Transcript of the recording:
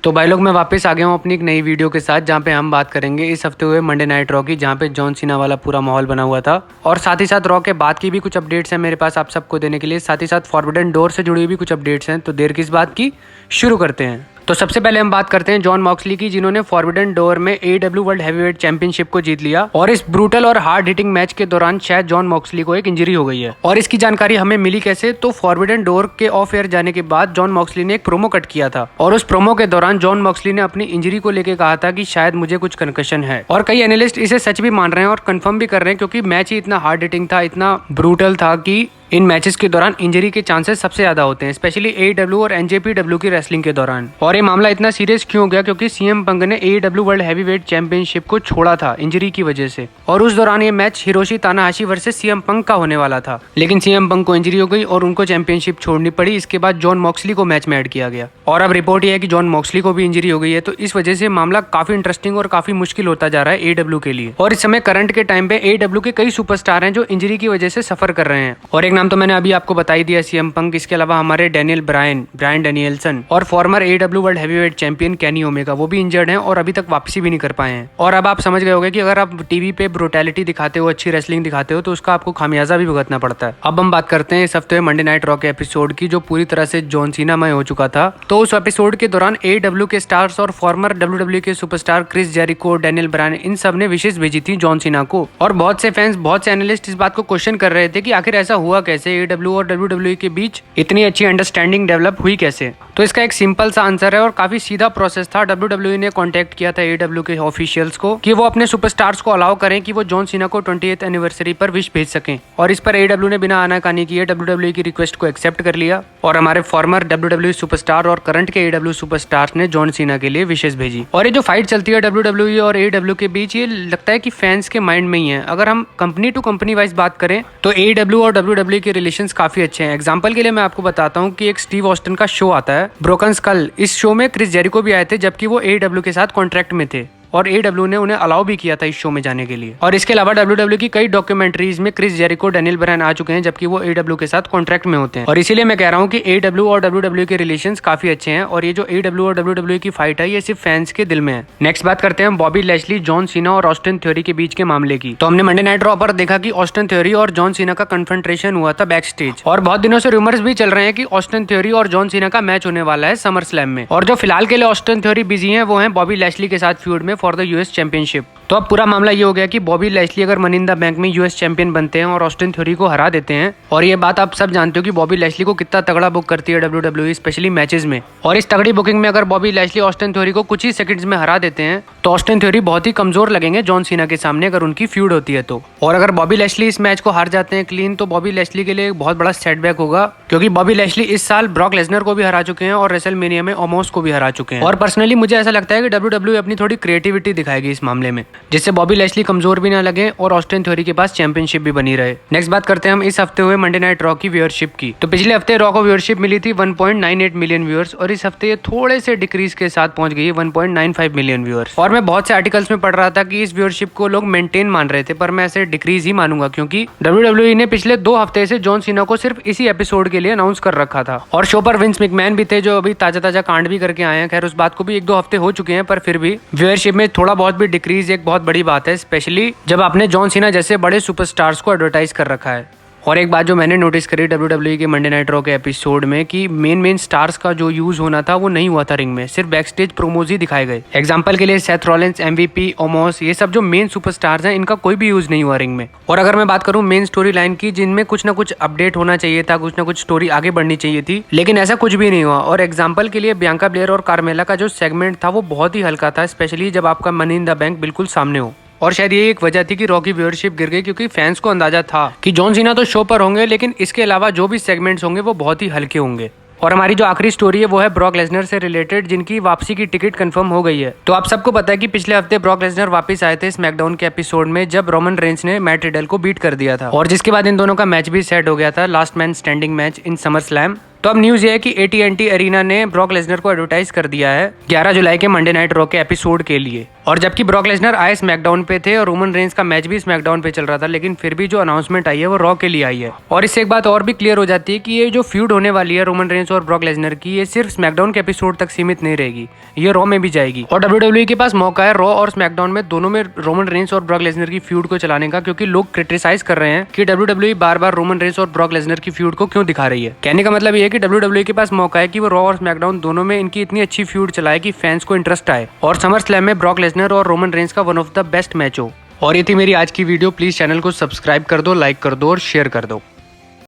तो भाई लोग मैं वापस आ गया हूँ अपनी एक नई वीडियो के साथ, जहाँ पे हम बात करेंगे इस हफ्ते हुए मंडे नाइट रॉ की, जहाँ पे जॉन सीना वाला पूरा माहौल बना हुआ था। और साथ ही साथ रॉ के बाद की भी कुछ अपडेट्स हैं मेरे पास आप सबको देने के लिए। साथ ही साथ फॉरबिडन डोर से जुड़ी हुई भी कुछ अपडेट्स हैं। तो देर किस बात की, शुरू करते हैं। तो सबसे पहले हम बात करते हैं जॉन मॉक्सली की, जिन्होंने फॉरबिडन डोर में AEW वर्ल्ड हैवीवेट चैंपियनशिप को जीत लिया। और इस ब्रूटल और हार्ड हिटिंग मैच के दौरान शायद जॉन मॉक्सली को एक इंजरी हो गई है। और इसकी जानकारी हमें मिली कैसे, तो फॉरबिडन डोर के ऑफ एयर जाने के बाद जॉन मॉक्सली ने एक प्रोमो कट किया था। और उस प्रोमो के दौरान जॉन मॉक्सली ने अपनी इंजरी को लेकर कहा था कि शायद मुझे कुछ कंकशन है। और कई एनालिस्ट इसे सच भी मान रहे हैं और कंफर्म भी कर रहे हैं, क्योंकि मैच ही इतना हार्ड हिटिंग था, इतना ब्रूटल था कि इन मैचेस के दौरान इंजरी के चांसेस सबसे ज्यादा होते हैं, स्पेशली AEW और NJPW की रेसलिंग के दौरान। और ये मामला इतना सीरियस क्यों हो गया, क्योंकि CM पंक ने AEW वर्ल्ड हैवीवेट चैंपियनशिप को छोड़ा था इंजरी की वजह से। और उस दौरान ये मैच हिरोशी तानाहाशी वर्सेस CM पंक का होने वाला था, लेकिन CM पंक को इंजरी हो गई और उनको चैंपियनशिप छोड़नी पड़ी। इसके बाद जॉन मॉक्सली को मैच में ऐड किया गया। और अब रिपोर्ट ये है कि जॉन मॉक्सली को भी इंजरी हो गई है। तो इस वजह से मामला काफी इंटरेस्टिंग और काफी मुश्किल होता जा रहा है AEW के लिए। और इस समय करंट के टाइम पे AEW के कई सुपरस्टार हैं जो इंजरी की वजह से सफर कर रहे हैं। और एक नाम तो मैंने अभी आपको बता ही दिया, CM पंक। इसके अलावा हमारे ब्रायन डेनियल्सन और farmer AEW world heavyweight champion Kenny Omega, वो भी इंजर्ड हैं और अभी तक वापसी भी नहीं कर पाए हैं। और अब आप समझ गए होंगे कि अगर आप टीवी पे ब्रूटैलिटी दिखाते हो, अच्छी रेसलिंग दिखाते हो, तो उसका आपको खामियाजा भी भुगतना पड़ता है। अब हम बात करते हैं इस हफ्ते मंडे नाइट रॉ के एपिसोड की, जो पूरी तरह से जॉन सीनामय हो चुका था। तो उस एपिसोड के दौरान AEW के स्टार्स और फॉर्मर WWE के superstar Chris Jericho, Daniel Bryan, इन सब ने विशेष भेजी थी जॉन सीना को। और बहुत से फैंस, बहुत से एनालिस्ट इस बात को क्वेश्चन कर रहे थे कि आखिर ऐसा हुआ कैसे, AEW और WWE के बीच इतनी अच्छी अंडरस्टैंडिंग डेवलप हुई कैसे। तो इसका एक सिंपल सा आंसर है और काफी सीधा प्रोसेस था। WWE ने कांटेक्ट किया था AEW के ऑफिशियल्स को कि वो अपने सुपरस्टार्स को अलाउ करें कि वो जॉन सीना को 20th एनिवर्सरी पर विश भेज सकें। और इस पर AEW ने बिना आनाकानी किए WWE की रिक्वेस्ट को एक्सेप्ट कर लिया। और हमारे फॉर्मर WWE सुपरस्टार और करंट के AEW सुपरस्टार्स ने जॉन सीना के लिए विशेष भेजी। और ये जो फाइट चलती है WWE और AEW के बीच, ये लगता है कि फैंस के माइंड में ही है। अगर हम कंपनी टू कंपनी वाइज बात करें तो AEW और WWE के रिलेशंस काफी अच्छे हैं। एग्जांपल के लिए मैं आपको बताता हूं कि एक स्टीव ऑस्टिन का शो आता है ब्रोकन स्कल। इस शो में क्रिस जेरिको भी आए थे, जबकि वो AEW के साथ कॉन्ट्रैक्ट में थे। और AEW ने उन्हें अलाउ भी किया था इस शो में जाने के लिए। और इसके अलावा WWE की कई डॉक्यूमेंट्रीज में क्रिस जेरिको, डेनियल ब्रायन आ चुके हैं, जबकि वो AEW के साथ कॉन्ट्रैक्ट में होते हैं। और इसीलिए मैं कह रहा हूँ कि AEW और WWE के रिलेशंस काफी अच्छे हैं। और ये जो AEW और WWE की फाइट है, ये सिर्फ फैंस के दिल में है। नेक्स्ट बात करते हैं बॉबी लैशली, जॉन सीना और ऑस्टिन थ्योरी के बीच के मामले की। तो हमने मंडे नाइट रॉ पर देखा कि ऑस्टिन थ्योरी और जॉन सीना का कन्फ्रंट्रेशन हुआ था बैक स्टेज। और बहुत दिनों से रूमर्स भी चल रहे हैं कि ऑस्टिन थ्योरी और जॉन सीना का मैच होने वाला है समर स्लैम में। और जो फिलहाल के लिए ऑस्टिन थ्योरी बिजी है, वो है बॉबी लैशली के साथ फ्यूड में फॉर द US चैंपियनशिप। तो अब पूरा मामला ये हो गया कि बॉबी लैशली अगर मनी इन द बैंक में US चैंपियन बनते हैं और ऑस्टिन थ्योरी को हरा देते हैं, और ये बात आप सब जानते हो कि बॉबी लैशली को कितना तगड़ा बुक करती है WWE, स्पेशली मैचेस में। और इस तगड़ी बुकिंग में अगर बॉबी लैशली ऑस्टिन थ्योरी को कुछ ही सेकंड्स में हरा देते हैं, तो ऑस्टिन थ्योरी बहुत ही कमजोर लगेंगे जॉन सीना के सामने अगर उनकी फ्यूड होती है तो। और अगर बॉबी लैशली इस मैच को हार जाते हैं क्लीन, तो बॉबी लैशली के लिए एक बहुत बड़ा सेटबैक होगा, क्योंकि बॉबी लैशली इस साल ब्रॉक लेसनर को भी हरा चुके हैं और रेसलमेनिया में ओमोस को भी हरा चुके हैं। और पर्सनली मुझे ऐसा लगता है कि WWE अपनी थोड़ी क्रिएटिविटी दिखाएगी इस मामले में, जिससे बॉबी लैशली कमजोर भी ना लगे और ऑस्टिन थ्योरी के पास चैंपियनशिप भी बनी रहे। नेक्स्ट बात करते हैं हम इस हफ्ते हुए मंडे नाइट रॉ की व्यूअरशिप की। तो पिछले हफ्ते रॉ को व्यूअरशिप मिली थी 1.98 मिलियन व्यूअर्स, और इस हफ्ते ये थोड़े से डिक्रीज के साथ पहुंच गई है 1.95 मिलियन व्यूअर्स। और मैं बहुत से आर्टिकल्स में पढ़ रहा था कि इस व्यूअरशिप को लोग मेंटेन मान रहे थे, पर मैं ऐसे डिक्रीज ही मानूंगा, क्योंकि WWE ने पिछले 2 हफ्ते से जॉन सीना को सिर्फ इसी एपिसोड के लिए अनाउंस कर रखा था। और शो पर विंस मैकमैन भी थे, जो अभी ताजा कांड भी करके आए हैं। खैर, उस बात को भी 1-2 हफ्ते हो चुके हैं, पर फिर भी व्यूअरशिप में थोड़ा बहुत भी डिक्रीज एक बहुत बड़ी बात है, स्पेशली जब आपने जॉन सीना जैसे बड़े सुपरस्टार्स को एडवर्टाइज कर रखा है। और एक बात जो मैंने नोटिस करी WWE के मंडे नाइट रॉ के एपिसोड में, कि मेन स्टार्स का जो यूज होना था वो नहीं हुआ था रिंग में, सिर्फ बैक स्टेज प्रोमोज ही दिखाए गए। एग्जांपल के लिए सेथ रॉलिंस, MVP, ओमोस, ये सब जो मेन सुपरस्टार्स हैं, इनका कोई भी यूज नहीं हुआ रिंग में। और अगर मैं बात करूं मेन स्टोरी लाइन की, जिनमें कुछ ना कुछ अपडेट होना चाहिए था, कुछ ना कुछ स्टोरी आगे बढ़नी चाहिए थी, लेकिन ऐसा कुछ भी नहीं हुआ। और एग्जाम्पल के लिए बियांका ब्लेयर और कार्मेला का जो सेगमेंट था वो बहुत ही हल्का था, स्पेशली जब आपका मनी इन द बैंक बिल्कुल सामने हो। और शायद ये एक वजह थी कि रॉ की व्यूअरशिप गिर गई, क्योंकि फैंस को अंदाजा था कि जॉन सीना तो शो पर होंगे, लेकिन इसके अलावा जो भी सेगमेंट्स होंगे वो बहुत ही हल्के होंगे। और हमारी जो आखिरी स्टोरी है वो है ब्रॉक लेसनर से रिलेटेड, जिनकी वापसी की टिकट कंफर्म हो गई है। तो आप सबको पता है कि पिछले हफ्ते ब्रॉक लेसनर वापस आए थे स्मैकडाउन के एपिसोड में, जब रोमन रेंस ने मैट रिडल को बीट कर दिया था। और जिसके बाद इन दोनों का मैच भी सेट हो गया था, last man standing match in summer slam. तो अब न्यूज ये है कि AT&T अरीना ने ब्रॉक लेसनर को एडवर्टाइज कर दिया है 11 जुलाई के मंडे नाइट रॉ के एपिसोड के लिए। और जबकि ब्रॉक लेसनर आए स्मैकडाउन पे थे और रोमन रेंस का मैच भी स्मैकडाउन पे चल रहा था, लेकिन फिर भी जो अनाउंसमेंट आई है वो रॉ के लिए आई है। और इससे एक बात और भी क्लियर हो जाती है कि ये जो फ्यूड होने वाली है रोमन रेंस और ब्रॉक लेसनर की, ये सिर्फ स्मैकडाउन के एपिसोड तक सीमित नहीं रहेगी, ये रॉ में भी जाएगी। और WWE के पास मौका है रॉ और स्मैकडाउन में दोनों में रोमन रेंस और ब्रॉक लेसनर की फ्यूड को चलाने का, क्योंकि लोग क्रिटिसाइज कर रहे हैं कि WWE बार बार रोमन रेंस और ब्रॉक लेसनर की फ्यूड को क्यों दिखा रही है। कहने का मतलब ये है कि WWE के पास मौका है कि वो रॉ और स्मैकडाउन दोनों में इनकी इतनी अच्छी फ्यूड चलाए कि फैंस को इंटरेस्ट आए और समर स्लैम में ब्रॉक लेसनर और रोमन रेंस का one of the best match हो। और ये थी मेरी आज की वीडियो। प्लीज चैनल को सब्सक्राइब कर दो, लाइक कर दो और शेयर कर दो।